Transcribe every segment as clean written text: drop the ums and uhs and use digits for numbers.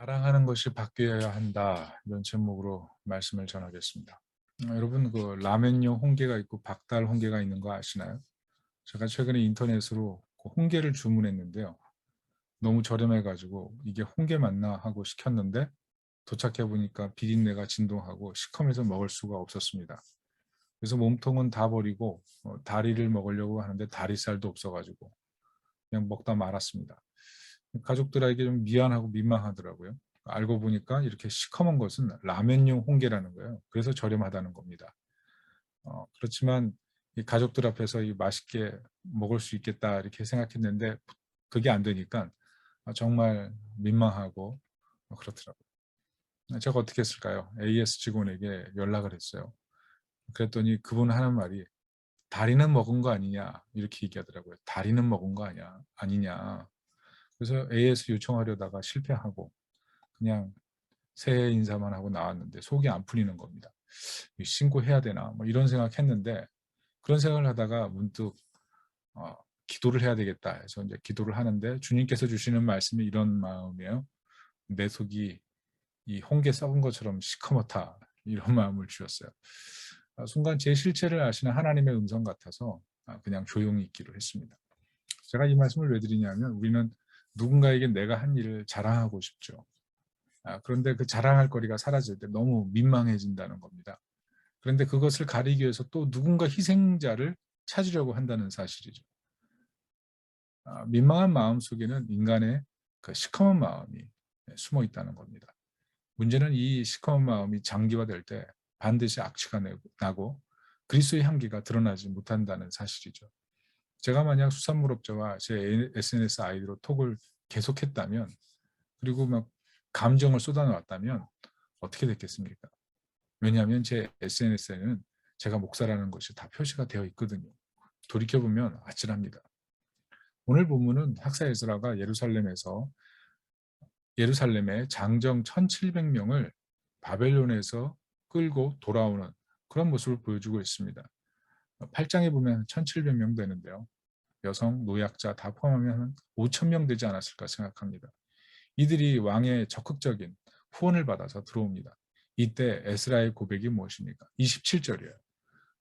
자랑하는 것이 바뀌어야 한다. 이런 제목으로 말씀을 전하겠습니다. 여러분 그 라멘용 홍게가 있고 박달 홍게가 있는 거 아시나요? 제가 최근에 인터넷으로 그 홍게를 주문했는데요. 너무 저렴해 가지고 이게 홍게 맞나 하고 시켰는데 도착해 보니까 비린내가 진동하고 시커매서 먹을 수가 없었습니다. 그래서 몸통은 다 버리고 다리를 먹으려고 하는데 다리살도 없어 가지고 그냥 먹다 말았습니다. 가족들에게 좀 미안하고 민망하더라고요. 알고 보니까 이렇게 시커먼 것은 라면용 홍게라는 거예요. 그래서 저렴하다는 겁니다. 그렇지만 이 가족들 앞에서 이 맛있게 먹을 수 있겠다 이렇게 생각했는데 그게 안 되니까 정말 민망하고 그렇더라고요. 제가 어떻게 했을까요? AS 직원에게 연락을 했어요. 그랬더니 그분 하는 말이 다리는 먹은 거 아니냐 이렇게 얘기하더라고요. 다리는 먹은 거 아니냐. 그래서 AS 요청하려다가 실패하고 그냥 새해 인사만 하고 나왔는데 속이 안 풀리는 겁니다. 신고해야 되나 뭐 이런 생각했는데 그런 생각을 하다가 문득 어, 기도를 해야 되겠다 해서 이제 기도를 하는데 주님께서 주시는 말씀이 이런 마음이에요. 내 속이 이 홍게 썩은 것처럼 시커멓다 이런 마음을 주셨어요. 순간 제 실체를 아시는 하나님의 음성 같아서 그냥 조용히 있기로 했습니다. 제가 이 말씀을 왜 드리냐면 우리는 누군가에게 내가 한 일을 자랑하고 싶죠. 그런데 그 자랑할 거리가 사라질 때 너무 민망해진다는 겁니다. 그런데 그것을 가리기 위해서 또 누군가 희생자를 찾으려고 한다는 사실이죠. 민망한 마음 속에는 인간의 그 시커먼 마음이 숨어 있다는 겁니다. 문제는 이 시커먼 마음이 장기화될 때 반드시 악취가 나고 그리스도의 향기가 드러나지 못한다는 사실이죠. 제가 만약 수산물업자와 제 SNS 아이디로 톡을 계속했다면 그리고 막 감정을 쏟아놓았다면 어떻게 됐겠습니까? 왜냐하면 제 SNS에는 제가 목사라는 것이 다 표시가 되어 있거든요. 돌이켜보면 아찔합니다. 오늘 본문은 학사 에스라가 예루살렘에 장정 1700명을 바벨론에서 끌고 돌아오는 그런 모습을 보여주고 있습니다. 8장에 보면 1700명 되는데요. 여성, 노약자 다 포함하면 5000명 되지 않았을까 생각합니다. 이들이 왕의 적극적인 후원을 받아서 들어옵니다. 이때 에스라의 고백이 무엇입니까? 27절이에요.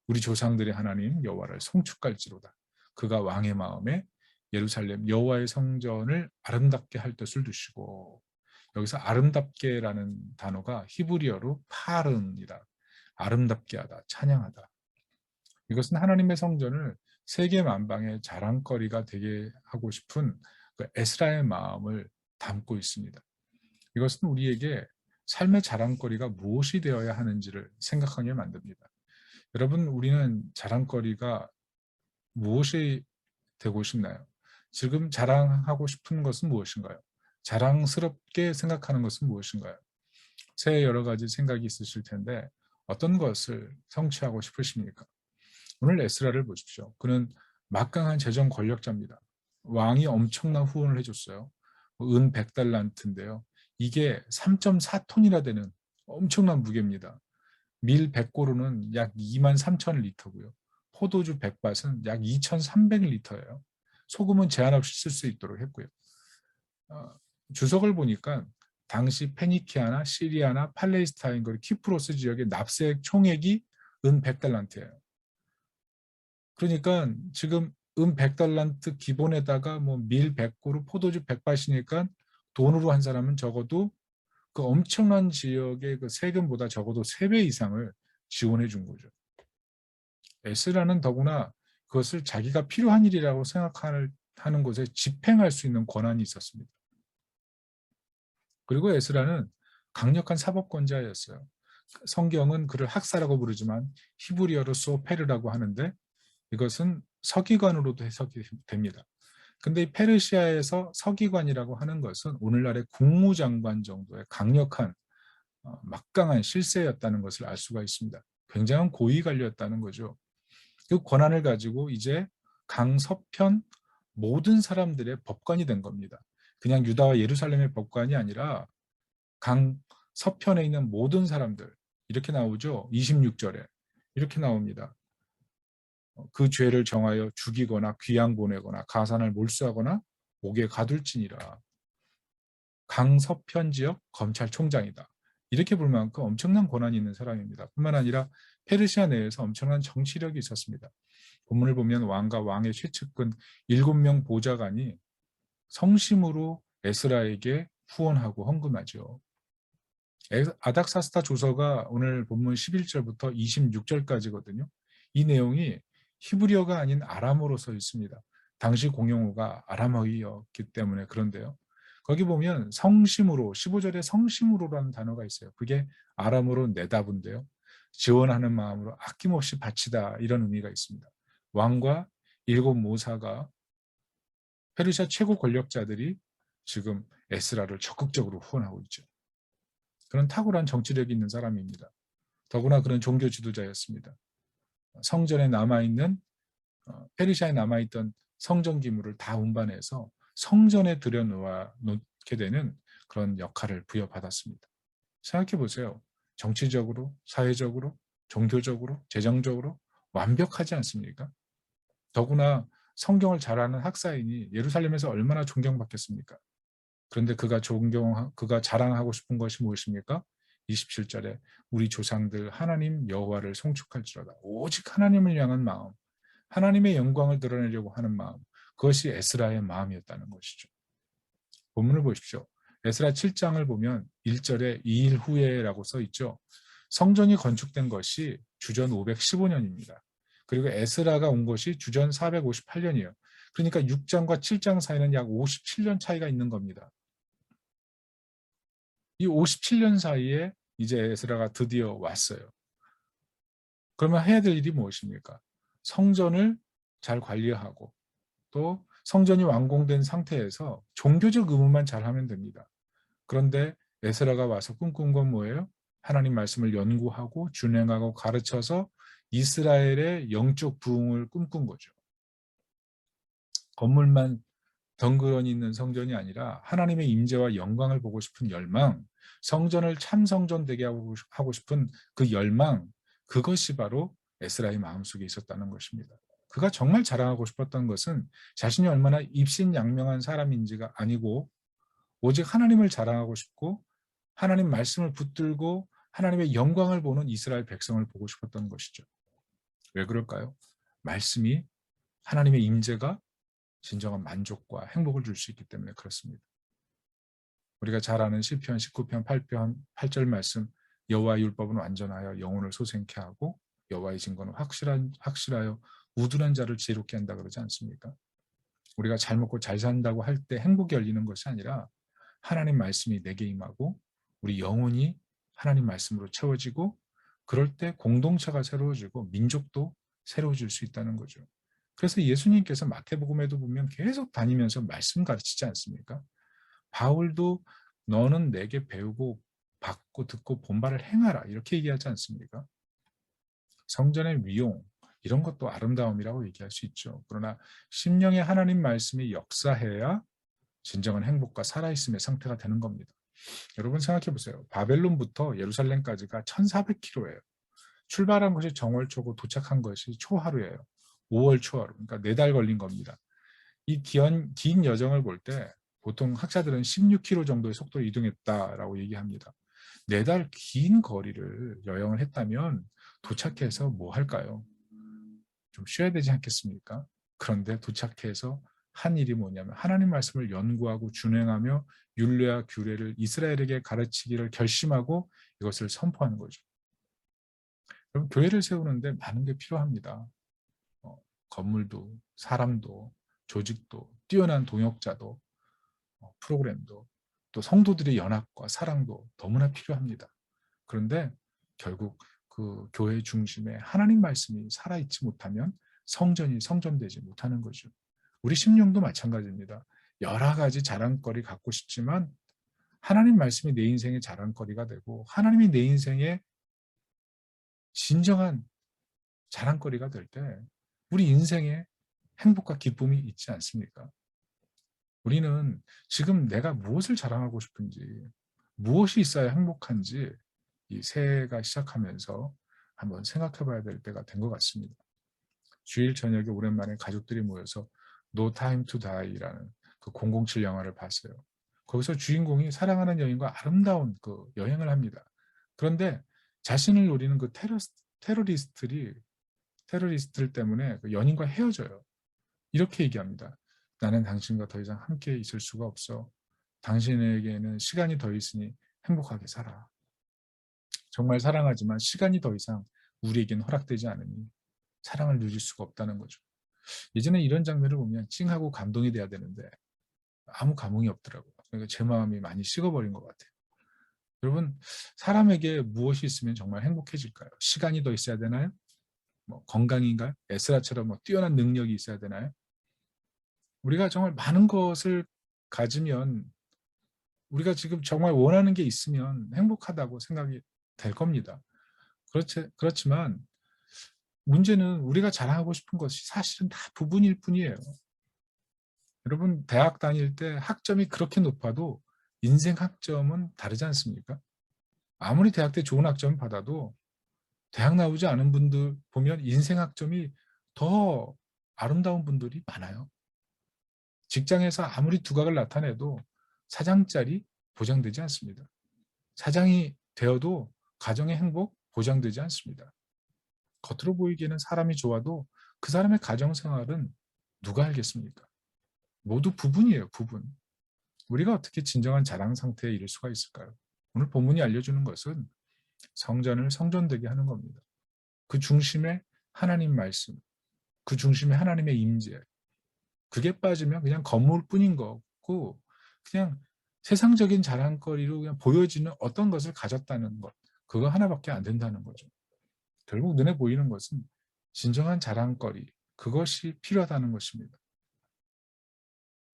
우리 조상들의 하나님 여호와를 송축할지로다. 그가 왕의 마음에 예루살렘 여호와의 성전을 아름답게 할 뜻을 두시고 여기서 아름답게라는 단어가 히브리어로 파른이다. 아름답게 하다, 찬양하다. 이것은 하나님의 성전을 세계 만방의 자랑거리가 되게 하고 싶은 그 에스라의 마음을 담고 있습니다. 이것은 우리에게 삶의 자랑거리가 무엇이 되어야 하는지를 생각하게 만듭니다. 여러분, 우리는 자랑거리가 무엇이 되고 싶나요? 지금 자랑하고 싶은 것은 무엇인가요? 자랑스럽게 생각하는 것은 무엇인가요? 새해 여러 가지 생각이 있으실 텐데 어떤 것을 성취하고 싶으십니까? 오늘 에스라를 보십시오. 그는 막강한 재정 권력자입니다. 왕이 엄청난 후원을 해줬어요. 은 100달란트인데요. 이게 3.4톤이나 되는 엄청난 무게입니다. 밀 100고루는 약 2만 3천 리터고요. 포도주 100밭은 약 2,300리터예요. 소금은 제한 없이 쓸 수 있도록 했고요. 주석을 보니까 당시 페니키아나 시리아나 팔레스타인 그리고 키프로스 지역의 납세액 총액이 은 100달란트예요. 그러니까 지금 은 100달란트 기본에다가 뭐 밀 100고루 포도주 100밭이니까 돈으로 한 사람은 적어도 그 엄청난 지역의 그 세금보다 적어도 3배 이상을 지원해 준 거죠. 에스라는 더구나 그것을 자기가 필요한 일이라고 생각하는 곳에 집행할 수 있는 권한이 있었습니다. 그리고 에스라는 강력한 사법권자였어요. 성경은 그를 학사라고 부르지만 히브리어로 소페르라고 하는데 이것은 서기관으로도 해석이 됩니다. 근데 이 페르시아에서 서기관이라고 하는 것은 오늘날의 국무장관 정도의 강력한 막강한 실세였다는 것을 알 수가 있습니다. 굉장한 고위 관료였다는 거죠. 그 권한을 가지고 이제 강서편 모든 사람들의 법관이 된 겁니다. 그냥 유다와 예루살렘의 법관이 아니라 강서편에 있는 모든 사람들 이렇게 나오죠. 26절에 이렇게 나옵니다. 그 죄를 정하여 죽이거나 귀양 보내거나 가산을 몰수하거나 옥에 가둘지니라. 강서편 지역 검찰총장이다. 이렇게 부를 만큼 엄청난 권한이 있는 사람입니다. 뿐만 아니라 페르시아 내에서 엄청난 정치력이 있었습니다. 본문을 보면 왕과 왕의 최측근 7명 보좌관이 성심으로 에스라에게 후원하고 헌금하죠. 아닥사스다 조서가 오늘 본문 11절부터 26절까지거든요. 이 내용이 히브리어가 아닌 아람어로 써 있습니다. 당시 공용어가 아람어이었기 때문에 그런데요. 거기 보면 성심으로, 15절에 성심으로라는 단어가 있어요. 그게 아람어로 내다본데요. 지원하는 마음으로 아낌없이 바치다, 이런 의미가 있습니다. 왕과 7모사가, 페르시아 최고 권력자들이 지금 에스라를 적극적으로 후원하고 있죠. 그런 탁월한 정치력이 있는 사람입니다. 더구나 그런 종교 지도자였습니다. 성전에 남아있는, 페르시아에 남아있던 성전 기물을 다 운반해서 성전에 들여놓게 되는 그런 역할을 부여받았습니다. 생각해 보세요. 정치적으로, 사회적으로, 종교적으로, 재정적으로 완벽하지 않습니까? 더구나 성경을 잘 아는 학사인이 예루살렘에서 얼마나 존경받겠습니까? 그런데 그가 자랑하고 싶은 것이 무엇입니까? 27절에 우리 조상들 하나님 여호와를 송축할지로다. 오직 하나님을 향한 마음, 하나님의 영광을 드러내려고 하는 마음, 그것이 에스라의 마음이었다는 것이죠. 본문을 보십시오. 에스라 7장을 보면 1절에 2일 후에라고 써 있죠. 성전이 건축된 것이 주전 515년입니다. 그리고 에스라가 온 것이 주전 458년이에요. 그러니까 6장과 7장 사이는 약 57년 차이가 있는 겁니다. 이 57년 사이에 이제 에스라가 드디어 왔어요. 그러면 해야 될 일이 무엇입니까? 성전을 잘 관리하고 또 성전이 완공된 상태에서 종교적 의무만 잘하면 됩니다. 그런데 에스라가 와서 꿈꾼 건 뭐예요? 하나님 말씀을 연구하고 준행하고 가르쳐서 이스라엘의 영적 부흥을 꿈꾼 거죠. 건물만 덩그러니 있는 성전이 아니라 하나님의 임재와 영광을 보고 싶은 열망, 성전을 참 성전 되게 하고 싶은 그 열망, 그것이 바로 에스라의 마음속에 있었다는 것입니다. 그가 정말 자랑하고 싶었던 것은 자신이 얼마나 입신양명한 사람인지가 아니고 오직 하나님을 자랑하고 싶고 하나님 말씀을 붙들고 하나님의 영광을 보는 이스라엘 백성을 보고 싶었던 것이죠. 왜 그럴까요? 말씀이, 하나님의 임재가 진정한 만족과 행복을 줄 수 있기 때문에 그렇습니다. 우리가 잘 아는 시편 19편 8절 말씀, 여호와의 율법은 완전하여 영혼을 소생케 하고 여호와의 증거는 확실하여 우둔한 자를 지혜롭게 한다 그러지 않습니까? 우리가 잘 먹고 잘 산다고 할 때 행복이 열리는 것이 아니라 하나님 말씀이 내게 임하고 우리 영혼이 하나님 말씀으로 채워지고 그럴 때 공동체가 새로워지고 민족도 새로워질 수 있다는 거죠. 그래서 예수님께서 마태복음에도 보면 계속 다니면서 말씀 가르치지 않습니까? 바울도 너는 내게 배우고 받고 듣고 본바를 행하라 이렇게 얘기하지 않습니까? 성전의 위용 이런 것도 아름다움이라고 얘기할 수 있죠. 그러나 심령의 하나님 말씀이 역사해야 진정한 행복과 살아있음의 상태가 되는 겁니다. 여러분 생각해 보세요. 바벨론부터 예루살렘까지가 1400km예요. 출발한 것이 정월초고 도착한 것이 초하루예요. 5월 초하루. 그러니까 4달 걸린 겁니다. 이 긴 여정을 볼 때 보통 학자들은 16km 정도의 속도로 이동했다라고 얘기합니다. 4달 긴 거리를 여행을 했다면 도착해서 뭐 할까요? 좀 쉬어야 되지 않겠습니까? 그런데 도착해서 한 일이 뭐냐면 하나님 말씀을 연구하고 준행하며 율례와 규례를 이스라엘에게 가르치기를 결심하고 이것을 선포하는 거죠. 그럼 교회를 세우는데 많은 게 필요합니다. 건물도, 사람도, 조직도, 뛰어난 동역자도, 프로그램도, 또 성도들의 연합과 사랑도 너무나 필요합니다. 그런데 결국 그 교회 중심에 하나님 말씀이 살아있지 못하면 성전이 성전되지 못하는 거죠. 우리 심령도 마찬가지입니다. 여러 가지 자랑거리 갖고 싶지만 하나님 말씀이 내 인생의 자랑거리가 되고 하나님이 내 인생의 진정한 자랑거리가 될 때 우리 인생에 행복과 기쁨이 있지 않습니까? 우리는 지금 내가 무엇을 자랑하고 싶은지, 무엇이 있어야 행복한지 이 새해가 시작하면서 한번 생각해 봐야 될 때가 된 것 같습니다. 주일 저녁에 오랜만에 가족들이 모여서 No Time to Die라는 그 007 영화를 봤어요. 거기서 주인공이 사랑하는 여인과 아름다운 그 여행을 합니다. 그런데 자신을 노리는 그 테러리스트들 때문에 그 연인과 헤어져요. 이렇게 얘기합니다. 나는 당신과 더 이상 함께 있을 수가 없어. 당신에게는 시간이 더 있으니 행복하게 살아. 정말 사랑하지만 시간이 더 이상 우리에겐 허락되지 않으니 사랑을 누릴 수가 없다는 거죠. 예전에 이런 장면을 보면 찡하고 감동이 돼야 되는데 아무 감흥이 없더라고요. 그러니까 제 마음이 많이 식어버린 것 같아요. 여러분, 사람에게 무엇이 있으면 정말 행복해질까요? 시간이 더 있어야 되나요? 뭐 건강인가요? 에스라처럼 뭐 뛰어난 능력이 있어야 되나요? 우리가 정말 많은 것을 가지면, 우리가 지금 정말 원하는 게 있으면 행복하다고 생각이 될 겁니다. 그렇지만 문제는 우리가 자랑하고 싶은 것이 사실은 다 부분일 뿐이에요. 여러분, 대학 다닐 때 학점이 그렇게 높아도 인생 학점은 다르지 않습니까? 아무리 대학 때 좋은 학점 받아도 대학 나오지 않은 분들 보면 인생 학점이 더 아름다운 분들이 많아요. 직장에서 아무리 두각을 나타내도 사장짜리 보장되지 않습니다. 사장이 되어도 가정의 행복 보장되지 않습니다. 겉으로 보이기에는 사람이 좋아도 그 사람의 가정생활은 누가 알겠습니까? 모두 부분이에요, 부분. 우리가 어떻게 진정한 자랑 상태에 이를 수가 있을까요? 오늘 본문이 알려주는 것은 성전을 성전되게 하는 겁니다. 그 중심에 하나님 말씀, 그 중심에 하나님의 임재, 그게 빠지면 그냥 건물뿐인 거고 그냥 세상적인 자랑거리로 그냥 보여지는 어떤 것을 가졌다는 것, 그거 하나밖에 안 된다는 거죠. 결국 눈에 보이는 것은 진정한 자랑거리, 그것이 필요하다는 것입니다.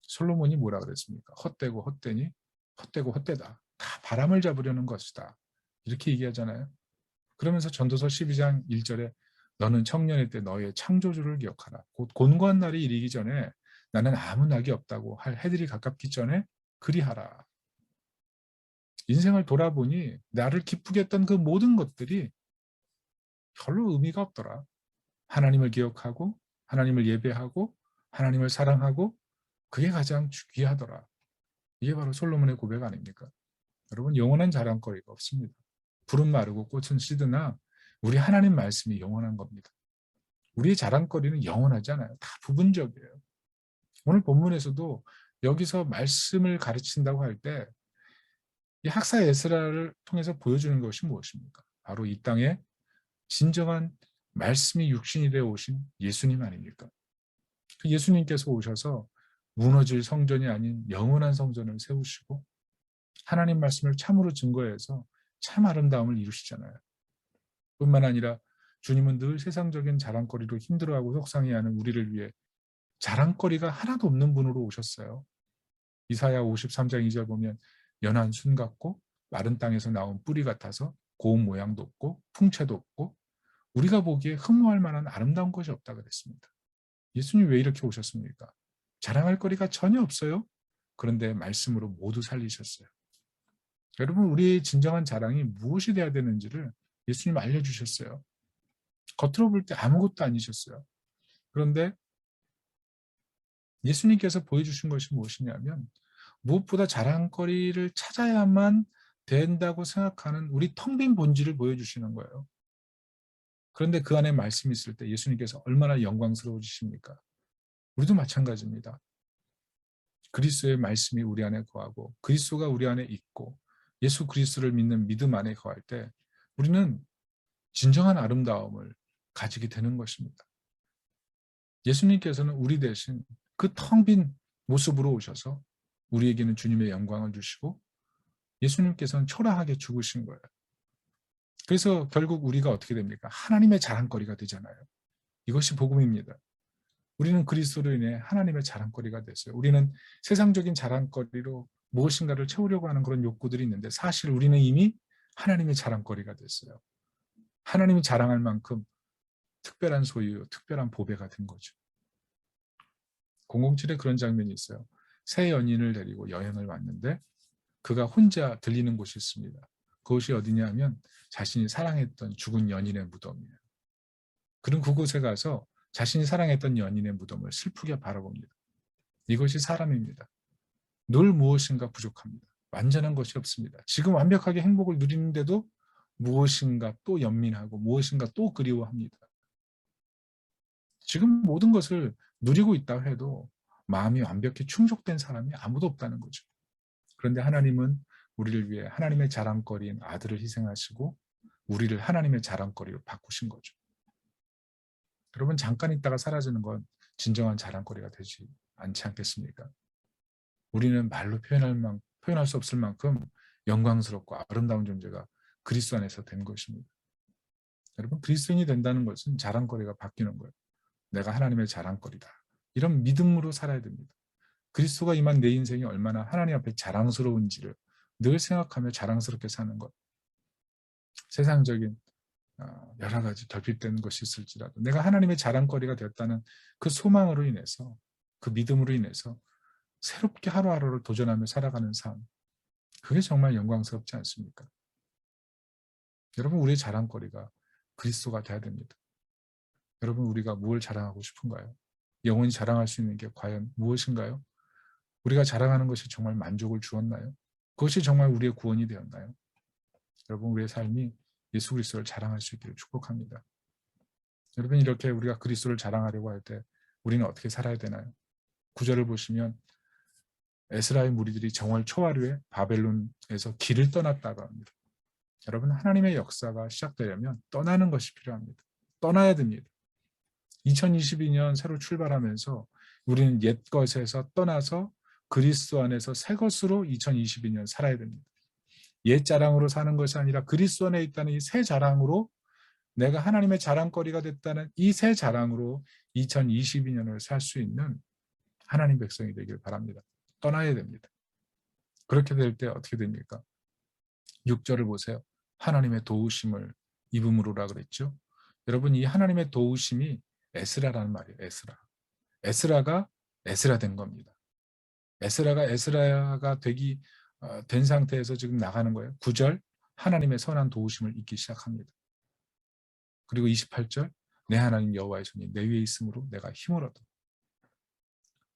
솔로몬이 뭐라 그랬습니까? 헛되고 헛되니 헛되고 헛되다. 다 바람을 잡으려는 것이다. 이렇게 얘기하잖아요. 그러면서 전도서 12장 1절에 너는 청년의 때 너의 창조주를 기억하라. 곧 곤고한 날이 이르기 전에 나는 아무 낙이 없다고 할 해들이 가깝기 전에 그리하라. 인생을 돌아보니 나를 기쁘게 했던 그 모든 것들이 별로 의미가 없더라. 하나님을 기억하고 하나님을 예배하고 하나님을 사랑하고 그게 가장 귀하더라. 이게 바로 솔로몬의 고백 아닙니까? 여러분, 영원한 자랑거리가 없습니다. 불은 마르고 꽃은 시드나 우리 하나님 말씀이 영원한 겁니다. 우리의 자랑거리는 영원하지 않아요. 다 부분적이에요. 오늘 본문에서도 여기서 말씀을 가르친다고 할 때 이 학사 에스라를 통해서 보여주는 것이 무엇입니까? 바로 이 땅에 진정한 말씀이 육신이 되어 오신 예수님 아닙니까? 그 예수님께서 오셔서 무너질 성전이 아닌 영원한 성전을 세우시고 하나님 말씀을 참으로 증거해서 참 아름다움을 이루시잖아요. 뿐만 아니라 주님은 늘 세상적인 자랑거리로 힘들어하고 속상해하는 우리를 위해 자랑거리가 하나도 없는 분으로 오셨어요. 이사야 53장 2절 보면 연한 순 같고 마른 땅에서 나온 뿌리 같아서 고운 모양도 없고 풍채도 없고 우리가 보기에 흠모할 만한 아름다운 것이 없다 그랬습니다. 예수님 왜 이렇게 오셨습니까? 자랑할 거리가 전혀 없어요. 그런데 말씀으로 모두 살리셨어요. 여러분, 우리의 진정한 자랑이 무엇이 돼야 되는지를 예수님 알려주셨어요. 겉으로 볼 때 아무것도 아니셨어요. 그런데 예수님께서 보여주신 것이 무엇이냐면 무엇보다 자랑거리를 찾아야만 된다고 생각하는 우리 텅 빈 본질을 보여주시는 거예요. 그런데 그 안에 말씀이 있을 때 예수님께서 얼마나 영광스러워지십니까? 우리도 마찬가지입니다. 그리스도의 말씀이 우리 안에 거하고 그리스도가 우리 안에 있고 예수 그리스도를 믿는 믿음 안에 거할 때 우리는 진정한 아름다움을 가지게 되는 것입니다. 예수님께서는 우리 대신 그 텅 빈 모습으로 오셔서 우리에게는 주님의 영광을 주시고 예수님께서는 초라하게 죽으신 거예요. 그래서 결국 우리가 어떻게 됩니까? 하나님의 자랑거리가 되잖아요. 이것이 복음입니다. 우리는 그리스도로 인해 하나님의 자랑거리가 됐어요. 우리는 세상적인 자랑거리로 무엇인가를 채우려고 하는 그런 욕구들이 있는데 사실 우리는 이미 하나님의 자랑거리가 됐어요. 하나님이 자랑할 만큼 특별한 소유, 특별한 보배가 된 거죠. 007에 그런 장면이 있어요. 새 연인을 데리고 여행을 왔는데 그가 혼자 들리는 곳이 있습니다. 그곳이 어디냐 하면 자신이 사랑했던 죽은 연인의 무덤이에요. 그런 그곳에 가서 자신이 사랑했던 연인의 무덤을 슬프게 바라봅니다. 이것이 사람입니다. 늘 무엇인가 부족합니다. 완전한 것이 없습니다. 지금 완벽하게 행복을 누리는데도 무엇인가 또 연민하고 무엇인가 또 그리워합니다. 지금 모든 것을 누리고 있다 해도 마음이 완벽히 충족된 사람이 아무도 없다는 거죠. 그런데 하나님은 우리를 위해 하나님의 자랑거리인 아들을 희생하시고 우리를 하나님의 자랑거리로 바꾸신 거죠. 여러분, 잠깐 있다가 사라지는 건 진정한 자랑거리가 되지 않지 않겠습니까? 우리는 말로 표현할 수 없을 만큼 영광스럽고 아름다운 존재가 그리스도 안에서 된 것입니다. 여러분, 그리스도인이 된다는 것은 자랑거리가 바뀌는 거예요. 내가 하나님의 자랑거리다. 이런 믿음으로 살아야 됩니다. 그리스도가 임한 내 인생이 얼마나 하나님 앞에 자랑스러운지를 늘 생각하며 자랑스럽게 사는 것. 세상적인 여러 가지 결핍된 것이 있을지라도 내가 하나님의 자랑거리가 되었다는 그 소망으로 인해서, 그 믿음으로 인해서 새롭게 하루하루를 도전하며 살아가는 삶, 그게 정말 영광스럽지 않습니까? 여러분, 우리의 자랑거리가 그리스도가 돼야 됩니다. 여러분, 우리가 무엇을 자랑하고 싶은가요? 영원히 자랑할 수 있는 게 과연 무엇인가요? 우리가 자랑하는 것이 정말 만족을 주었나요? 그것이 정말 우리의 구원이 되었나요? 여러분, 우리의 삶이 예수 그리스도를 자랑할 수 있기를 축복합니다. 여러분, 이렇게 우리가 그리스도를 자랑하려고 할 때 우리는 어떻게 살아야 되나요? 9절을 보시면 에스라의 무리들이 정월 초하루에 바벨론에서 길을 떠났다고 합니다. 여러분, 하나님의 역사가 시작되려면 떠나는 것이 필요합니다. 떠나야 됩니다. 2022년 새로 출발하면서 우리는 옛 것에서 떠나서 그리스도 안에서 새 것으로 2022년 살아야 됩니다. 옛 자랑으로 사는 것이 아니라 그리스도 안에 있다는 이 새 자랑으로, 내가 하나님의 자랑거리가 됐다는 이 새 자랑으로 2022년을 살 수 있는 하나님 백성이 되길 바랍니다. 떠나야 됩니다. 그렇게 될 때 어떻게 됩니까? 6절을 보세요. 하나님의 도우심을 입음으로라 그랬죠. 여러분, 이 하나님의 도우심이 에스라라는 말이에요. 에스라가 에스라 된 겁니다. 에스라가 에스라가 된 상태에서 지금 나가는 거예요. 9절, 하나님의 선한 도우심을 잊기 시작합니다. 그리고 28절, 내 하나님 여호와의 손이 내 위에 있으므로 내가 힘을 얻어.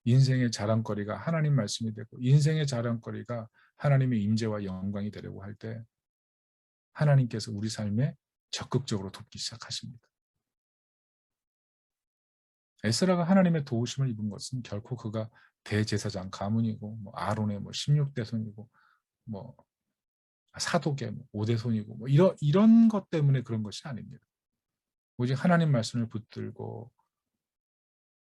인생의 자랑거리가 하나님 말씀이 되고 인생의 자랑거리가 하나님의 임재와 영광이 되려고 할 때 하나님께서 우리 삶에 적극적으로 돕기 시작하십니다. 에스라가 하나님의 도우심을 입은 것은 결코 그가 대제사장 가문이고 아론의 16대손이고 사독의 5대손이고 이런 것 때문에 그런 것이 아닙니다. 오직 하나님 말씀을 붙들고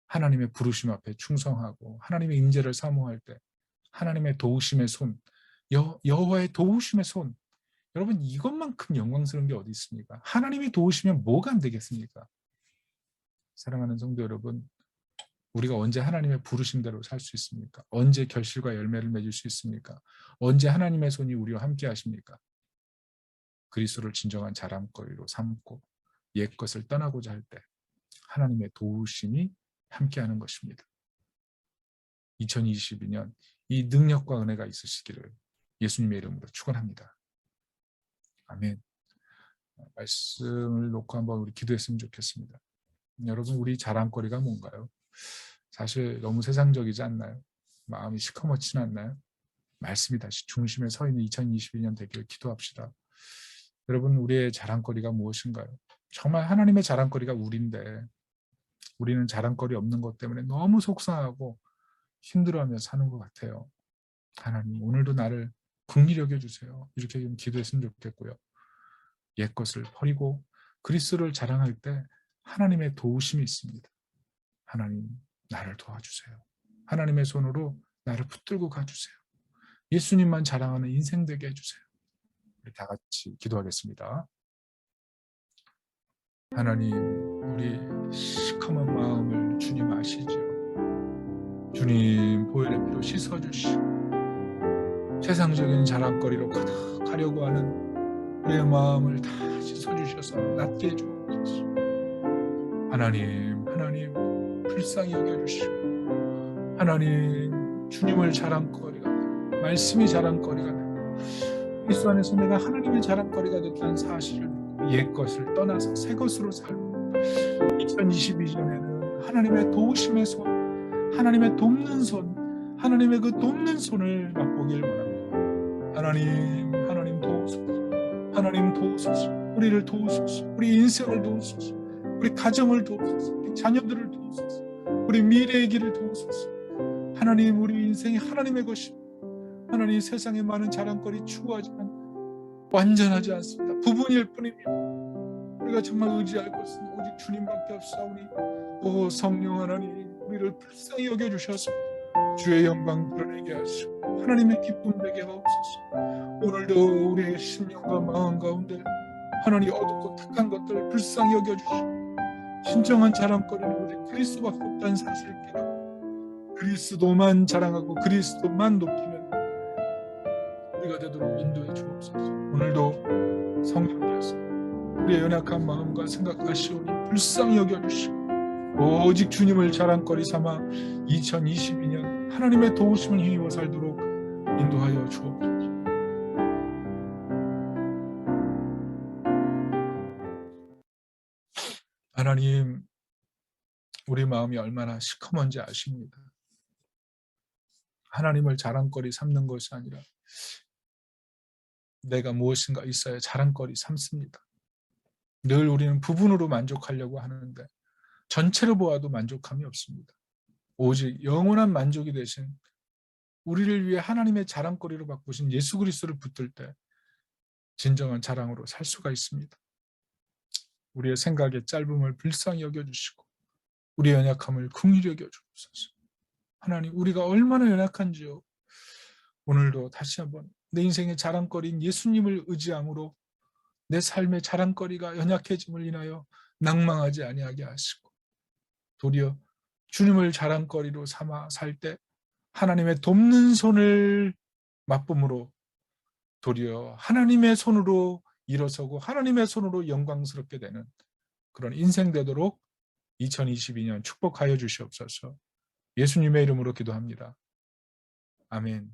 하나님의 부르심 앞에 충성하고 하나님의 임재를 사모할 때 하나님의 도우심의 손, 여호와의 도우심의 손, 여러분, 이것만큼 영광스러운 게 어디 있습니까? 하나님이 도우시면 뭐가 안 되겠습니까? 사랑하는 성도 여러분, 우리가 언제 하나님의 부르심대로 살 수 있습니까? 언제 결실과 열매를 맺을 수 있습니까? 언제 하나님의 손이 우리와 함께 하십니까? 그리스도를 진정한 자랑거리로 삼고 옛 것을 떠나고자 할 때 하나님의 도우심이 함께하는 것입니다. 2022년 이 능력과 은혜가 있으시기를 예수님의 이름으로 축원합니다. 아멘. 말씀을 놓고 한번 우리 기도했으면 좋겠습니다. 여러분, 우리 자랑거리가 뭔가요? 사실 너무 세상적이지 않나요? 마음이 시커멓지는 않나요? 말씀이 다시 중심에 서 있는 2022년 되기를 기도합시다. 여러분, 우리의 자랑거리가 무엇인가요? 정말 하나님의 자랑거리가 우리인데 우리는 자랑거리 없는 것 때문에 너무 속상하고 힘들어하며 사는 것 같아요. 하나님, 오늘도 나를 긍휼히 여겨주세요. 이렇게 좀 기도했으면 좋겠고요. 옛 것을 버리고 그리스도를 자랑할 때 하나님의 도우심이 있습니다. 하나님, 나를 도와주세요. 하나님의 손으로 나를 붙들고 가주세요. 예수님만 자랑하는 인생 되게 해주세요. 우리 다 같이 기도하겠습니다. 하나님, 우리 시커먼 마음을 주님 아시죠? 주님, 보혈의 피로 씻어주시고 세상적인 자랑거리로 가득하려고 하는 우리의 마음을 다 씻어주셔서 낫게 해주옵소서. 하나님, 불쌍히 여겨주시고 하나님, 주님을 자랑거리가 되고 말씀이 자랑거리가 되고 그리스도 안에서 내가 하나님의 자랑거리가 됐다는 사실을 믿고 옛 것을 떠나서 새 것으로 살고 2022년에는 하나님의 도우심의 손, 하나님의 돕는 손, 하나님의 그 돕는 손을 맛보길 원합니다. 하나님 도우소서. 하나님 도우소서. 우리를 도우소서. 우리 인생을 도우소서. 우리 가정을 도우소서. 우리 자녀들을 도우소서. 우리 미래의 길을 도우소서. 하나님, 우리 인생이 하나님의 것입니다. 하나님, 세상에 많은 자랑거리 추구하지만 완전하지 않습니다. 부분일 뿐입니다. 우리가 정말 의지할 것은 오직 주님밖에 없사오니 오 성령 하나님, 우리를 불쌍히 여겨주셔서 주의 영광 드러내게 하시고 하나님의 기쁨 되게 하옵소서. 오늘도 우리의 심령과 마음 가운데 하나님 어둡고 탁한 것들을 불쌍히 여겨주시고 진정한 자랑거리는 오직 그리스도밖에 없다는 사실을 깨닫고 그리스도만 자랑하고 그리스도만 높이는 우리가 되도록 인도해 주옵소서. 오늘도 성령께서 우리의 연약한 마음과 생각하시오니 불쌍히 여겨주시고 오직 주님을 자랑거리 삼아 2022년 하나님의 도우심을 힘입어 살도록 인도하여 주옵소서. 하나님, 우리 마음이 얼마나 시커먼지 아십니다. 하나님을 자랑거리 삼는 것이 아니라 내가 무엇인가 있어야 자랑거리 삼습니다. 늘 우리는 부분으로 만족하려고 하는데 전체를 보아도 만족함이 없습니다. 오직 영원한 만족이 되신 우리를 위해 하나님의 자랑거리로 바꾸신 예수 그리스도를 붙들 때 진정한 자랑으로 살 수가 있습니다. 우리의 생각의 짧음을 불쌍히 여겨주시고 우리의 연약함을 긍휼히 여겨주옵소서. 하나님, 우리가 얼마나 연약한지요. 오늘도 다시 한번 내 인생의 자랑거리인 예수님을 의지함으로 내 삶의 자랑거리가 연약해짐을 인하여 낭망하지 아니하게 하시고 도리어 주님을 자랑거리로 삼아 살 때 하나님의 돕는 손을 맛봄으로 도리어 하나님의 손으로 일어서고 하나님의 손으로 영광스럽게 되는 그런 인생 되도록 2022년 축복하여 주시옵소서. 예수님의 이름으로 기도합니다. 아멘.